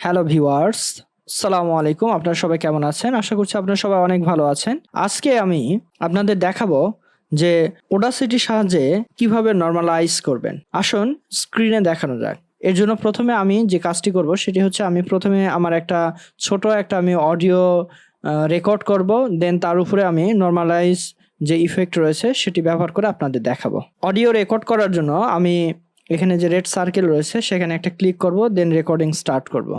Hello viewers, আসসালামু আলাইকুম। আপনারা সবাই কেমন আছেন? আশা করছি আপনারা সবাই অনেক ভালো আছেন। আজকে আমি আপনাদের দেখাবো যে Audacity সাহায্যে কিভাবে নরমালাইজ করবেন। আসুন স্ক্রিনে দেখানো যাক। এর জন্য প্রথমে আমি যে কাজটি করব সেটি হচ্ছে আমি প্রথমে আমার ছোট একটা অডিও রেকর্ড করব, দেন তার উপরে আমি নরমালাইজ যে ইফেক্ট রয়েছে সেটি ব্যবহার করে আপনাদের দেখাবো। অডিও রেকর্ড করার জন্য আমি এখানে যে রেড সার্কেল রয়েছে সেখানে একটা ক্লিক করব, দেন রেকর্ডিং স্টার্ট করব।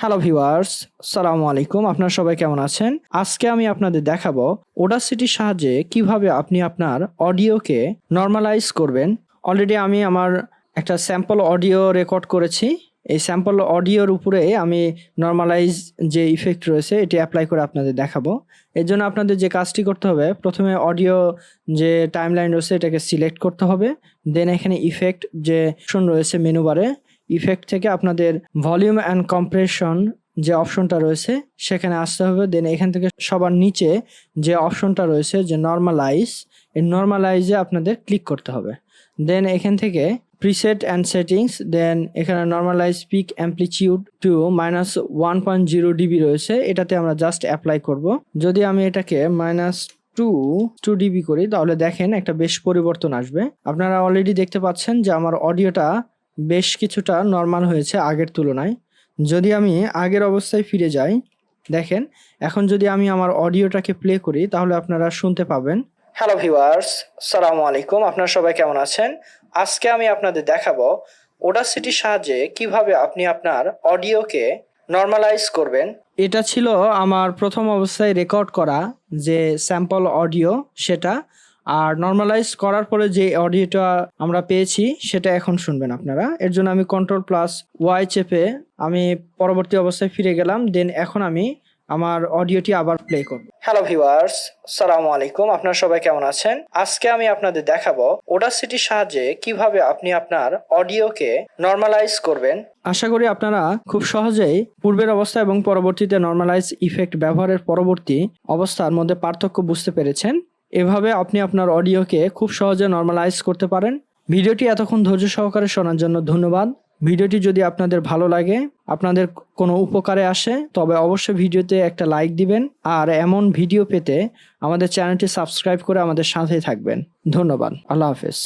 হ্যালো ভিউয়ার্স, আসসালামু আলাইকুম। আপনারা সবাই কেমন আছেন? আজকে আমি আপনাদের দেখাবো Audacityর সাহায্যে কিভাবে আপনি আপনার অডিওকে নরমালাইজ করবেন। অলরেডি আমি আমার একটা স্যাম্পল অডিও রেকর্ড করেছি। এই স্যাম্পল অডিওর উপরে আমি নরমালাইজ যে ইফেক্ট রয়েছে এটি অ্যাপ্লাই করে আপনাদের দেখাবো। এর জন্য আপনাদের যে কাজটি করতে হবে, প্রথমে অডিও যে টাইমলাইন রয়েছে এটাকে সিলেক্ট করতে হবে। দেন এখানে ইফেক্ট যে অপশন রয়েছে মেনু বারে, ইফেক্ট থেকে আপনাদের ভলিউম অ্যান্ড কম্প্রেশন যে অপশনটা রয়েছে সেখানে আসতে হবে। দেন এখান থেকে সবার নিচে যে অপশনটা রয়েছে যে নরমালাইজ, এই নরমালাইজে আপনাদের ক্লিক করতে হবে। দেন এখান থেকে প্রিসেট অ্যান্ড সেটিংস, দেন এখানে normalize peak amplitude to -1.0 dB রয়েছে, এটাতে আমরা জাস্ট অ্যাপ্লাই করব। যদি আমি এটাকে -2 ডিবি করি তাহলে দেখেন একটা বেশ পরিবর্তন আসবে। আপনারা অলরেডি দেখতে পাচ্ছেন যে আমার অডিওটা বেশ কিছুটা নরমাল হয়েছে আগের তুলনায়। যদি আমি আগের অবস্থায় ফিরে যাই, দেখেন এখন যদি আমি আমার অডিওটাকে প্লে করি তাহলে আপনারা শুনতে পাবেন। হ্যালো ভিউয়ার্স, আসসালামু আলাইকুম। আপনারা সবাই কেমন আছেন? আজকে আমি আপনাদের দেখাবো Audacityর সাহায্যে কিভাবে আপনি আপনার অডিওকে নরমালাইজ করবেন। এটা ছিল আমার প্রথম অবস্থায় রেকর্ড করা যে স্যাম্পল অডিও সেটা, আর নরমালাইজ করার পরে যে অডিওটা আমরা পেয়েছি সেটা এখন শুনবেন আপনারা। এর জন্য আমি Ctrl+Y চেপে আমি পরবর্তী অবস্থায় ফিরে গেলাম। দেন এখন আমি আমার অডিওটি আবার প্লে করব। হ্যালো ভিউয়ার্স, আসসালামু আলাইকুম। আপনারা সবাই কেমন আছেন? আজকে আমি আপনাদের দেখাবো Audacityর সাহায্যে কিভাবে আপনি আপনার অডিওকে নরমালাইজ করবেন। আশা করি আপনারা খুব সহজেই পূর্বের অবস্থা এবং পরবর্তীতে নরমালাইজ ইফেক্ট ব্যবহারের পরবর্তী অবস্থার মধ্যে পার্থক্য বুঝতে পেরেছেন। এভাবে আপনি আপনার অডিওকে খুব সহজে নরমালাইজ করতে পারেন। ভিডিওটি এতক্ষণ ধৈর্য সহকারে শোনার জন্য ধন্যবাদ। ভিডিওটি যদি আপনাদের ভালো লাগে, আপনাদের কোনো উপকারে আসে, তবে অবশ্যই ভিডিওতে একটা লাইক দিবেন। আর এমন ভিডিও পেতে আমাদের চ্যানেলটি সাবস্ক্রাইব করে আমাদের সাথেই থাকবেন। ধন্যবাদ। আল্লাহ হাফেজ।